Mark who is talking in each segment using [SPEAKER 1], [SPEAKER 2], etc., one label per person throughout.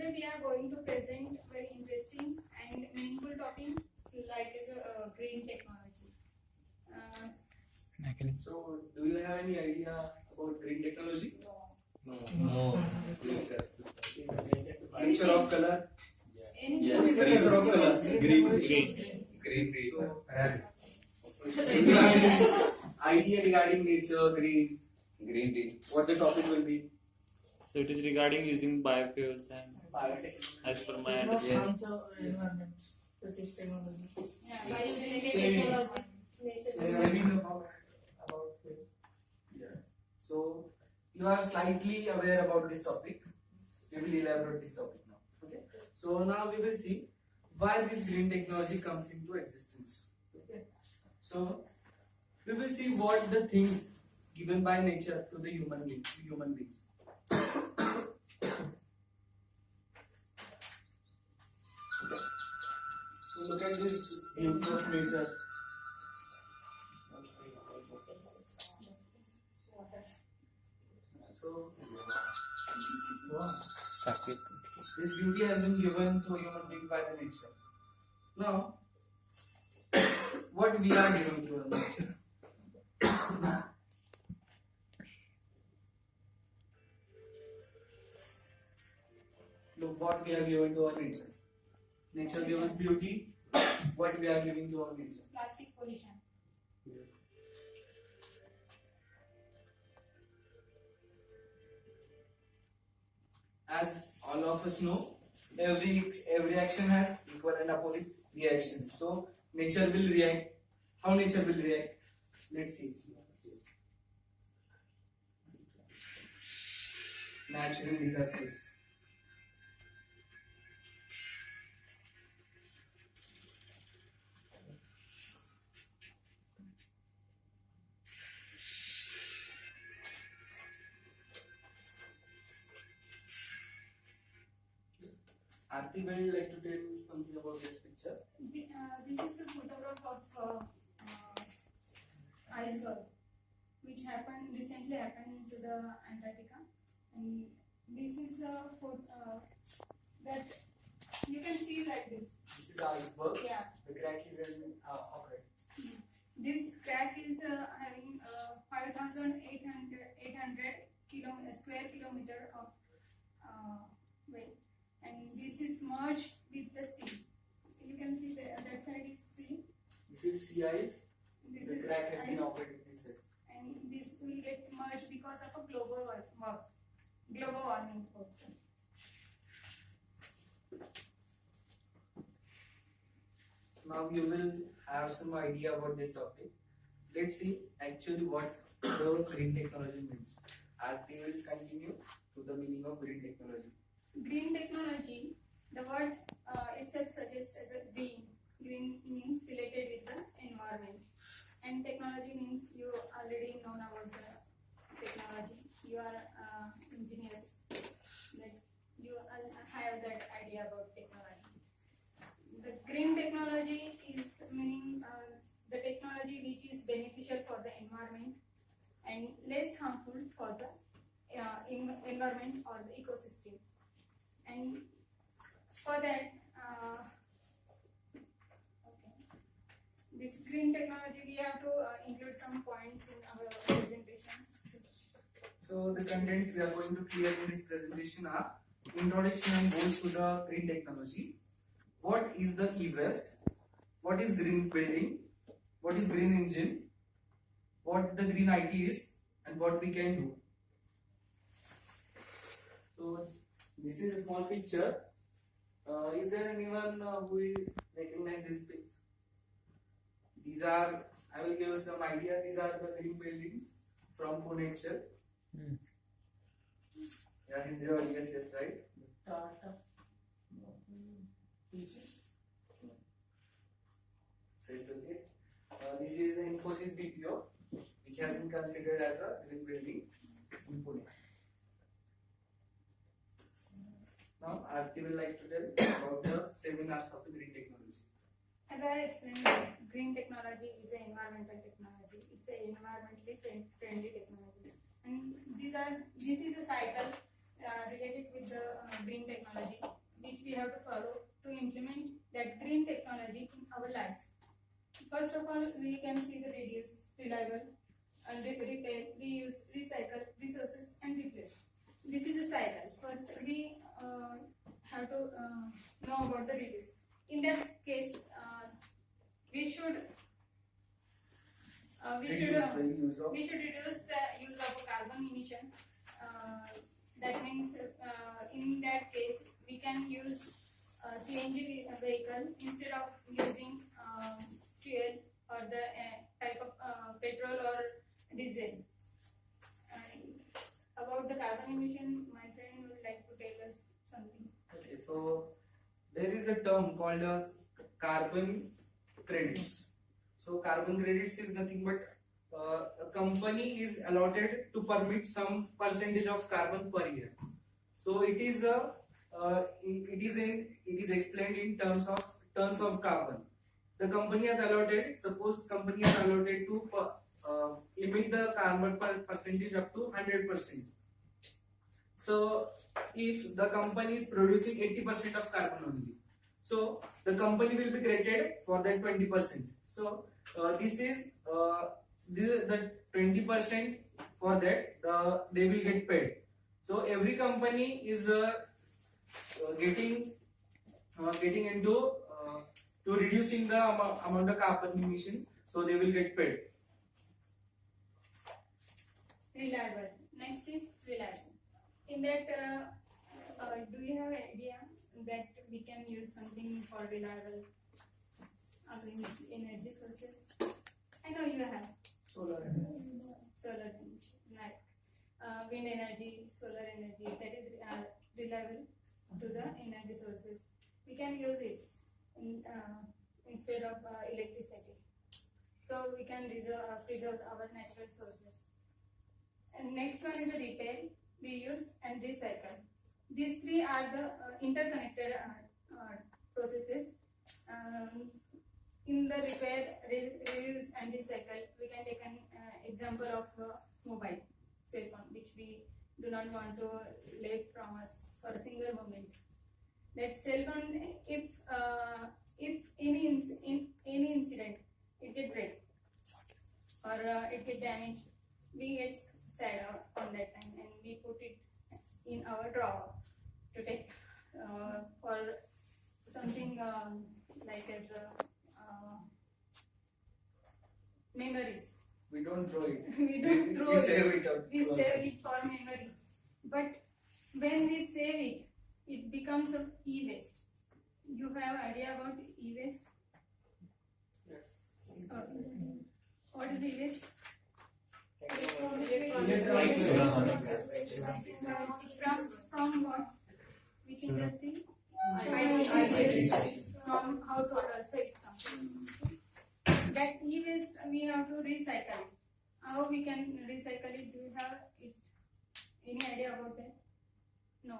[SPEAKER 1] Today we are going to present very interesting and meaningful topic like green technology.
[SPEAKER 2] So, do you have any idea about green technology?
[SPEAKER 3] No.
[SPEAKER 2] Nature of color?
[SPEAKER 1] Any
[SPEAKER 2] What is the nature of color?
[SPEAKER 3] Green.
[SPEAKER 2] Green. So, do you have any idea regarding nature, green?
[SPEAKER 3] Green tea.
[SPEAKER 2] What the topic will be?
[SPEAKER 4] So it is regarding using biofuels and as per my understanding.
[SPEAKER 1] bio-related
[SPEAKER 2] Same.
[SPEAKER 1] technology.
[SPEAKER 2] Same about it. Yeah. So, you are slightly aware about this topic. We will elaborate this topic now. Okay. So now we will see why this green technology comes into existence. Okay. So we will see what the things given by nature to the human beings. Okay. So look at this beauty of nature. So
[SPEAKER 4] Sakit.
[SPEAKER 2] this beauty has been given to human beings by the nature. Now, what we are giving to the nature? Look what we are giving to our nature. Nature gives us beauty. What we are giving to our nature?
[SPEAKER 1] Plastic pollution.
[SPEAKER 2] As all of us know, every action has equal and opposite reaction. So nature will react. How nature will react? Let's see. Natural disasters. Aarti, would you like to tell something about this picture?
[SPEAKER 1] This is a photograph of iceberg, which recently happened to the Antarctica, and this is a photo that you can see like this.
[SPEAKER 2] This is iceberg.
[SPEAKER 1] Yeah,
[SPEAKER 2] The crack is in okay.
[SPEAKER 1] this crack is having 5,800 square kilometer of weight, and this is merged with the sea. You can see that side is sea.
[SPEAKER 2] This is sea ice.
[SPEAKER 1] This
[SPEAKER 2] The
[SPEAKER 1] is
[SPEAKER 2] crack has been
[SPEAKER 1] ice.
[SPEAKER 2] operated this side.
[SPEAKER 1] And this will get merged because of a global warming also.
[SPEAKER 2] Now you will have some idea about this topic. Let's see actually what the green technology means. Aarti will continue to the meaning of green technology.
[SPEAKER 1] Green technology, the word itself suggests as a green. Green means related with the environment, and technology means you already know about the technology. You are engineers, like you have that idea about technology. The green technology is meaning the technology which is beneficial for the environment and less harmful for the environment or the ecosystem. And for that, this green technology, we have to include some points in our presentation.
[SPEAKER 2] So the contents we are going to clear in this presentation are introduction and goals to the green technology. What is the e-waste? What is green building? What is green engine? What the green IT is and what we can do. So this is a small picture. Is there anyone who will recognize this picture? These are, I will give you some idea. These are the green buildings from Pune itself. Yeah, Hinjewadi, yes, right. So it's okay. This is Infosys BPO, which has been considered as a green building in Pune. Now, Aarti will like to tell about the seminars of the green technology.
[SPEAKER 1] As I explained, green technology is an environmental technology. It's an environmentally friendly technology, and this is a cycle related with the green technology. have to know about the reduce. In that case, we should
[SPEAKER 2] Reduce the use of
[SPEAKER 1] we should reduce the use of carbon emission. That means in that case we can use CNG vehicle instead of using fuel or the type of petrol or diesel. And about the carbon emission, my friend would like to tell us something.
[SPEAKER 2] Okay, so there is a term called as carbon credits. So carbon credits is nothing but a company is allotted to permit some percentage of carbon per year. So it is explained in terms of tons of carbon. The company has allotted. Suppose company has allotted to limit the carbon percentage up to 100%. So if the company is producing 80% of carbon only, so the company will be credited for that 20%. So this is the 20% for that they will get paid. So every company is getting into to reducing the amount of carbon emission, so they will get paid.
[SPEAKER 1] Reliable. Next is reliable. In that, do you have idea that we can use something for reliable energy sources? I know you have
[SPEAKER 2] Solar energy.
[SPEAKER 1] solar energy, like wind energy, solar energy. That is reliable to the energy sources. We can use it instead of electricity. So we can preserve our natural sources. And next one is the repair, reuse, and recycle. These three are the interconnected processes. In the repair, reuse, and recycle, we can take an example of mobile cell phone, which we do not want to leave from us for a single moment. That cell phone, if any incident, it get break or it get damaged, we get sad on that time and we put it in our drawer to take for something like memories.
[SPEAKER 2] We don't throw it.
[SPEAKER 1] We don't throw
[SPEAKER 2] we
[SPEAKER 1] it.
[SPEAKER 2] save it up.
[SPEAKER 1] We save it for memories. But when we save it, it becomes a e-waste. You have idea about e-waste?
[SPEAKER 2] Yes.
[SPEAKER 1] What is e-waste? From what? Which industry? From household also it comes. That e-waste we have to recycle. How we can recycle it? Do you have it? Any idea about that? No.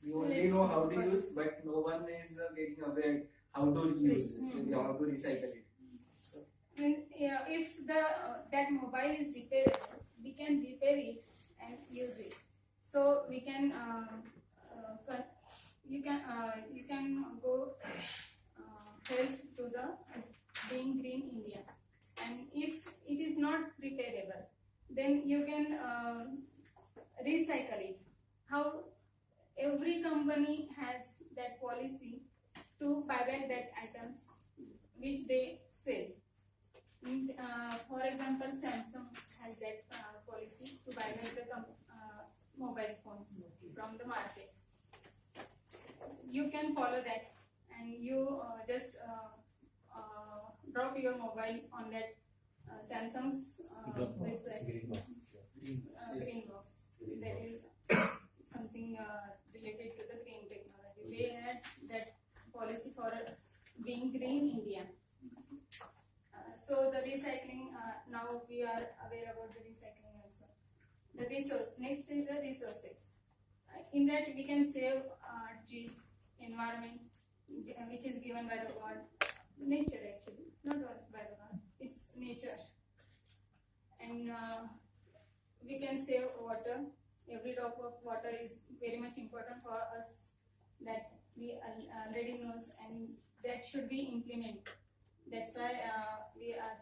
[SPEAKER 2] We only know how to use, but no one is getting aware how to use it, how to recycle it. So,
[SPEAKER 1] If that mobile is repairable, we can repair it and use it. So we can you can go help to the being green India. And if it is not repairable, then you can recycle it. How? Every company has that policy to buy back that items which they sell. For example, Samsung has that policy to buy back the mobile phone from the market. You can follow that and you just drop your mobile on that Samsung's website. Green box. That is something related to the green technology. They had that policy for being green India. So the recycling, now we are aware about the recycling also. The resource, next is the resources. In that we can save trees, environment, which is given by the God, nature actually, not by the God, it's nature. And we can save water. Every drop of water is very much important for us, that we already knows, and that should be implemented. That's why we are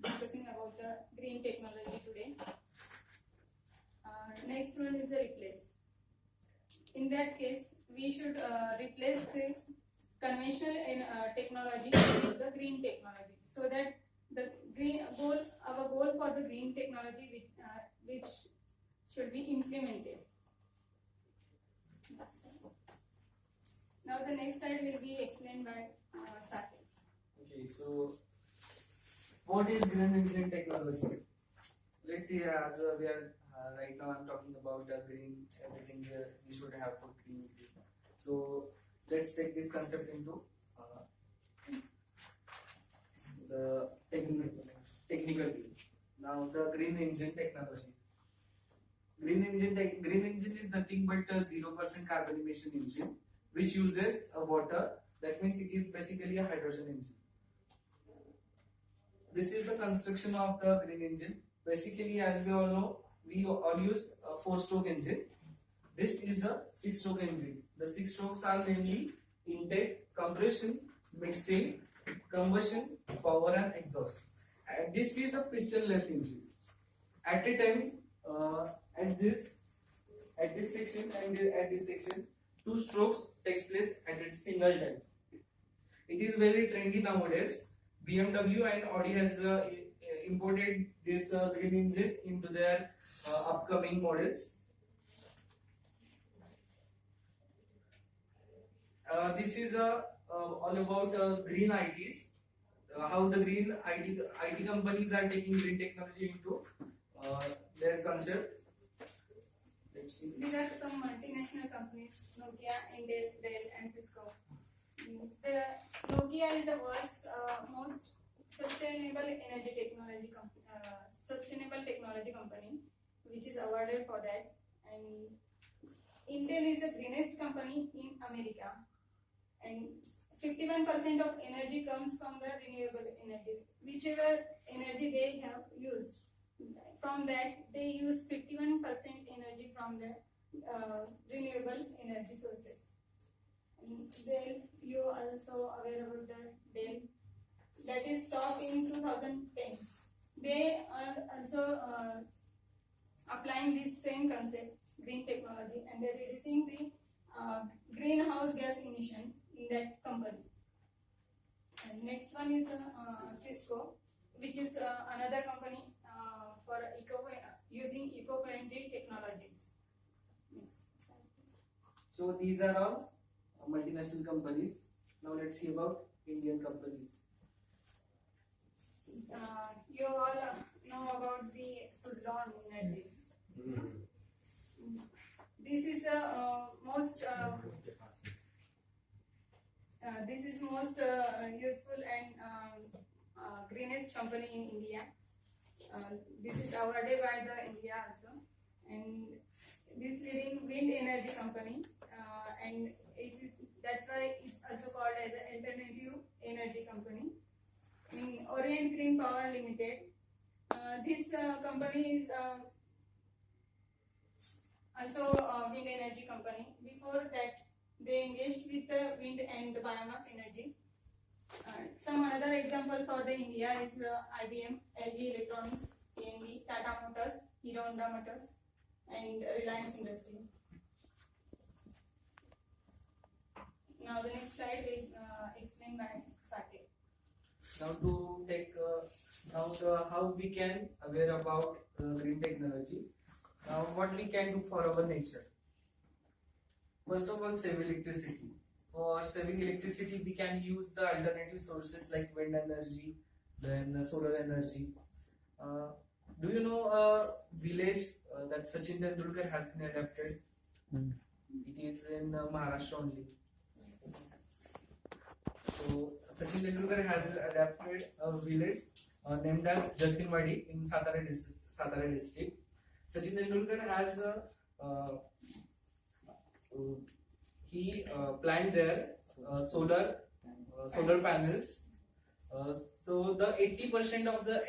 [SPEAKER 1] discussing about the green technology today. Next one is the replace. in that case, we should replace the conventional technology with the green technology, so that the our goal for the green technology, which should be implemented. Now the next slide will be explained by Saket.
[SPEAKER 2] Okay, so what is green engine technology? Let's see, as we are right now, I'm talking about green, everything we should have for green. So let's take this concept into the technical view. Now the green engine technology. Green engine is nothing but a 0% carbon emission engine which uses water. That means it is basically a hydrogen engine. This is the construction of the green engine. Basically, as we all know, we all use a 4-stroke engine. This is a 6-stroke engine. The 6 strokes are namely intake, compression, mixing, combustion, power and exhaust. And this is a pistonless engine. At a time, at this section and at this section, 2 strokes takes place at a single time. It is very trendy nowadays. BMW and Audi has imported this green engine into their upcoming models. This is all about green ITs. How the green IT companies are taking green technology into their concept. Let's see.
[SPEAKER 1] These are some multinational companies: Nokia, Intel, Dell, and Cisco. The Nokia is the world's most sustainable technology company, which is awarded for that. And Intel is the greenest company in America, and 51% of energy comes from the renewable energy. Whichever energy they have used, from that they use 51% energy from the renewable energy sources. And Dell, you are also aware about the Dell, that is stopped in 2010. They are also applying this same concept, green technology, and they're reducing the greenhouse gas emission in that company. And next one is Cisco, which is another company for using eco-friendly technologies. Next slide, please.
[SPEAKER 2] So these are all multinational companies. Now let's see about Indian companies.
[SPEAKER 1] You all know about the Suzlon Energy. This is the most useful and greenest company in India. This is awarded by the India also, and this leading wind energy company, and that's why it's also called as an alternative energy company. In Orient Green Power Limited, this company is also a wind energy company. Before that, they engaged with the wind and the biomass energy. Some another example for the India is IBM, LG Electronics, AMD, Tata Motors, Hero Honda Motors, and Reliance Industry. Now the next slide is explained by Saket.
[SPEAKER 2] Now to take how we can aware about green technology. Now what we can do for our nature. First of all, save electricity. For saving electricity, we can use the alternative sources like wind energy, then solar energy. Do you know a village that Sachin Tendulkar has been adapted? It is in Maharashtra only. So Sachin Tendulkar has adapted a village named as Jalkinwadi in Satara district. Sachin Tendulkar has he planned there solar panels. So the 80% of the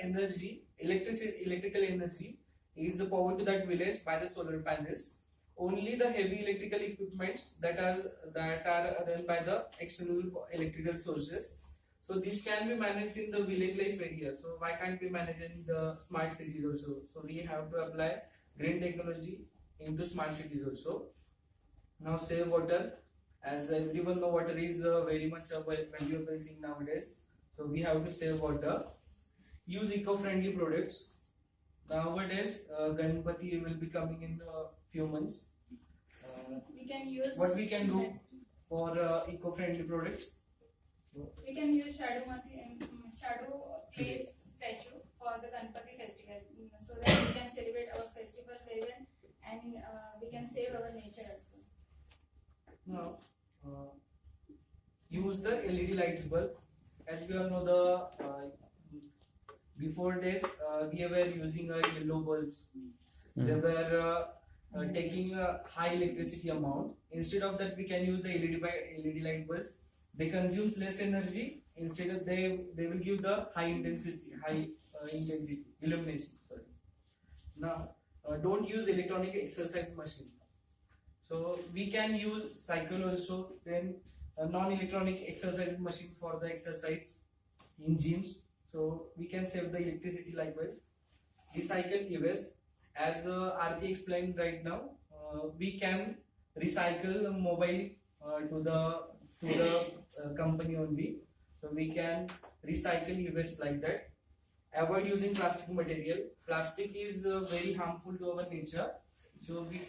[SPEAKER 2] electrical energy is powered to that village by the solar panels. Only the heavy electrical equipments that are run by the external electrical sources. So this can be managed in the village life area. So why can't we manage in the smart cities also? So we have to apply green technology into smart cities also. Now save water. As everyone know, water is very much a valuable thing nowadays. So we have to save water. Use eco-friendly products. Nowadays, Ganpati will be coming in a few months.
[SPEAKER 1] We can use
[SPEAKER 2] What we can do for eco-friendly products?
[SPEAKER 1] we can use shadow clay statue for the Ganpati festival, so that we can celebrate our festival very well, and we can save our nature also.
[SPEAKER 2] Now, use the LED lights bulb. As we all know, the before days we were using yellow bulbs. They were taking a high electricity amount. Instead of that, we can use the LED light bulbs. They consume less energy. Instead of they will give the high intensity illumination. Sorry. Now, don't use electronic exercise machine. So we can use cycle also. Then a non-electronic exercise machine for the exercise in gyms. So we can save the electricity likewise. Recycle e-waste. As Aarti explained right now, we can recycle mobile to the company only. So we can recycle e-waste like that. Avoid using plastic material. Plastic is very harmful to our nature. So we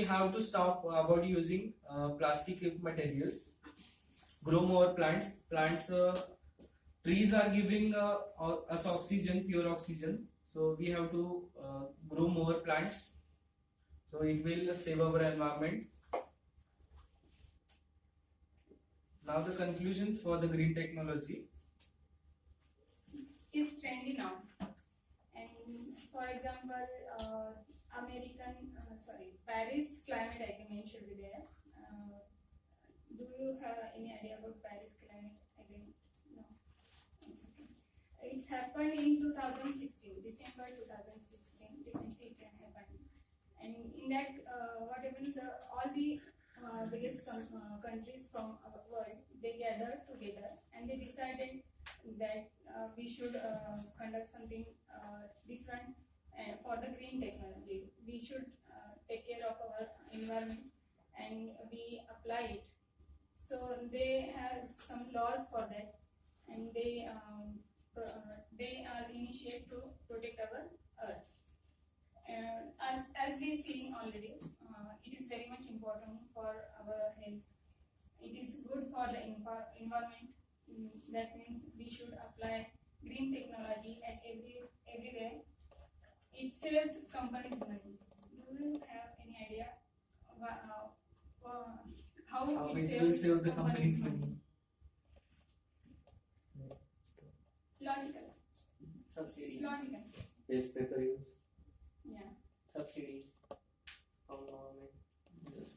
[SPEAKER 2] have to stop about using plastic materials. Grow more plants. Trees are giving us oxygen, pure oxygen. So we have to grow more plants. So it will save our environment. Now the conclusion for the green technology.
[SPEAKER 1] It's trendy now, and for example, Paris climate agreement should be there. Do you have any idea about Paris climate agreement? No. It's happened in 2016, December 2016. Recently it happened, and in that, all the biggest countries from our world, they gathered together and they decided that we should conduct something different for the green technology. We should take care of our environment and we apply it. So they have some laws for that, and they are initiate to protect our earth. As we see already, it is very much important for our health. It is good for the environment. That means we should apply green technology at everywhere. It saves companies money. Do you have any idea how it
[SPEAKER 2] will
[SPEAKER 1] saves
[SPEAKER 2] save the company's money?
[SPEAKER 1] Logical.
[SPEAKER 5] Subsidies.
[SPEAKER 1] Logical.
[SPEAKER 3] Newspaper use.
[SPEAKER 1] Yeah.
[SPEAKER 5] Subsidies from government.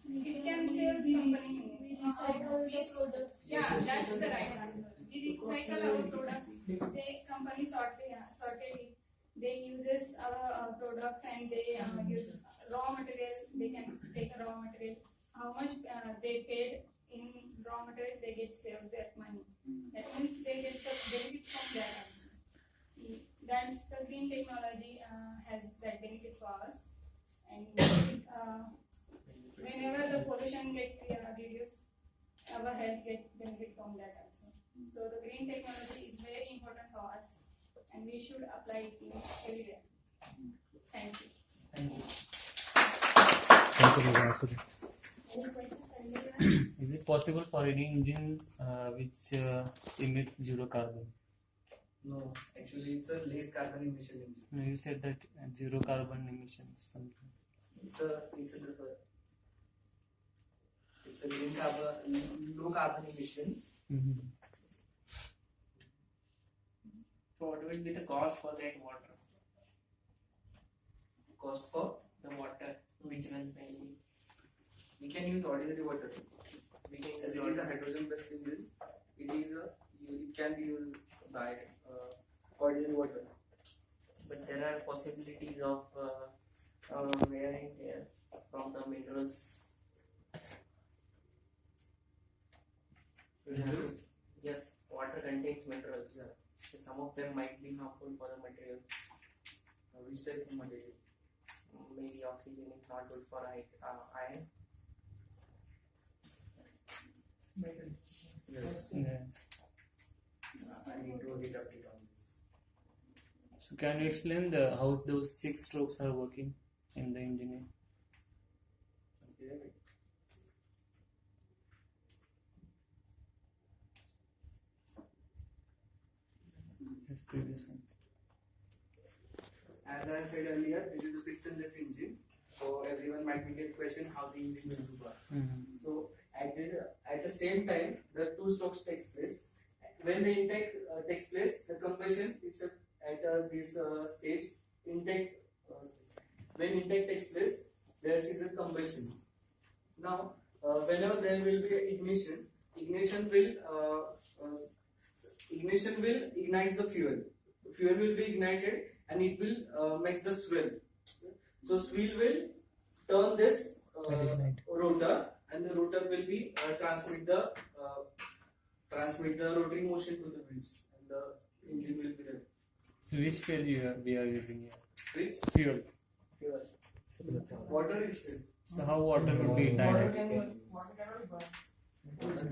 [SPEAKER 1] It can save company.
[SPEAKER 6] We recycle the products.
[SPEAKER 1] Yeah, that's the right answer. We recycle our products. They company sorted it. They uses our products and they use raw material. They can take a raw material. How much they paid in raw material, they get saved that money. That means they get the benefit from that also. That's the green technology has that benefit for us. And whenever the pollution get reduced, our health get benefit from that also. So the green technology is very important for us, and we should apply it in everywhere. Thank you.
[SPEAKER 2] Thank you.
[SPEAKER 4] Thank you, Bhagwan.
[SPEAKER 1] Any questions? Anyone?
[SPEAKER 4] Is it possible for any engine which emits zero carbon?
[SPEAKER 2] No, actually it's a less carbon emission engine.
[SPEAKER 4] No, you said that zero carbon emissions something.
[SPEAKER 2] It's a green carbon, low carbon emission.
[SPEAKER 5] So what will be the cost for that water?
[SPEAKER 2] Cost for
[SPEAKER 5] The water which runs mainly.
[SPEAKER 2] we can use ordinary water.
[SPEAKER 5] We can
[SPEAKER 2] As it is a hydrogen based engine, it can be used by ordinary water.
[SPEAKER 5] But there are possibilities of wear and tear from the minerals.
[SPEAKER 2] Minerals?
[SPEAKER 5] Yes, water contains minerals. So some of them might be harmful for the materials.
[SPEAKER 2] Which type of material?
[SPEAKER 5] Maybe oxygen. oxygen is not good for iron.
[SPEAKER 2] Yes.
[SPEAKER 4] Yes.
[SPEAKER 2] I need to read update on this.
[SPEAKER 4] So can you explain how those 6 strokes are working in the engine?
[SPEAKER 2] Okay.
[SPEAKER 4] Yes, previous one.
[SPEAKER 2] As I said earlier, this is a pistonless engine. So everyone might be get question how the engine will work. So at the same time, the 2 strokes takes place. When the intake takes place, the combustion it's at this stage. Intake when intake takes place, there is a combustion. Now, whenever there will be ignition, ignition will ignite the fuel. The fuel will be ignited and it will make the swirl. So swirl will turn this rotor, and the rotor will be transmit the rotary motion to the wheels, and the engine will be ready.
[SPEAKER 4] So which fuel we are using here?
[SPEAKER 2] This
[SPEAKER 4] Fuel.
[SPEAKER 2] fuel, water is it.
[SPEAKER 4] So how water will be tied?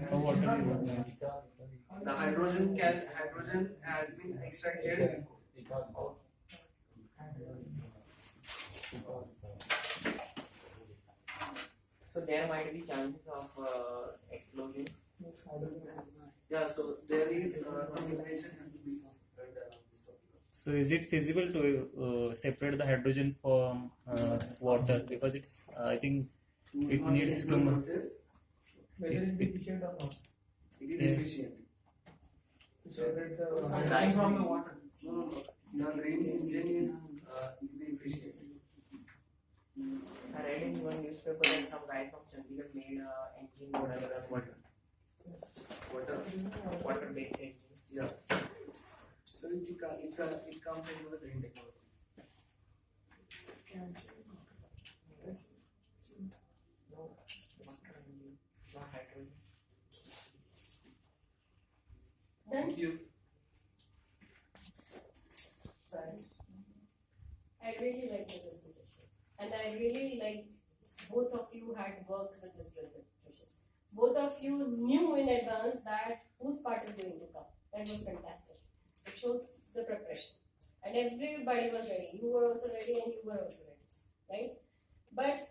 [SPEAKER 4] How water will be tied?
[SPEAKER 2] The hydrogen has been extracted.
[SPEAKER 5] So there might be chances of explosion.
[SPEAKER 2] Yeah, so there is some information to be spread around this topic.
[SPEAKER 4] So is it feasible to separate the hydrogen from water, because it's I think it needs too much.
[SPEAKER 2] process.
[SPEAKER 7] Whether it is efficient or not.
[SPEAKER 2] It is
[SPEAKER 4] Yeah.
[SPEAKER 2] efficient.
[SPEAKER 7] To separate the
[SPEAKER 2] Right.
[SPEAKER 7] from the water.
[SPEAKER 2] No, the green engine is efficient.
[SPEAKER 5] I read in one newspaper that some guy from Chandigarh made an engine out of water. Water-based engine.
[SPEAKER 2] Yeah. So it comes into the green technology.
[SPEAKER 5] No water engine, no hydrogen.
[SPEAKER 2] Thank you.
[SPEAKER 6] I really like the presentation, and I really like both of you had worked with this presentation. Both of you knew in advance that whose part is going to come. That was fantastic. It shows the preparation, and everybody was ready. You were also ready, and you were also ready, right? But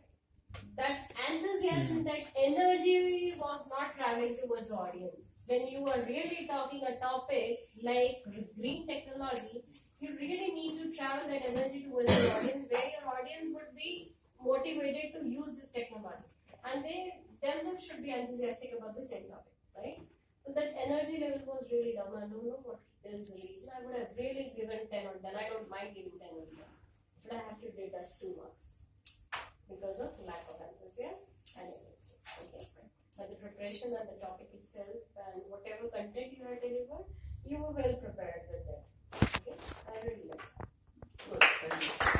[SPEAKER 6] that enthusiasm, that energy was not traveling towards the audience. When you are really talking a topic like green technology, you really need to travel that energy towards the audience, where your audience would be motivated to use this technology, and they themselves should be enthusiastic about the same topic, right? So that energy level was really down. I don't know what is the reason. I would have really given 10 on 10. I don't mind giving 10 on 10, but I have to give that 2 marks because of lack of enthusiasm and energy. Okay, but the preparation and the topic itself and whatever content you have delivered, you were well prepared.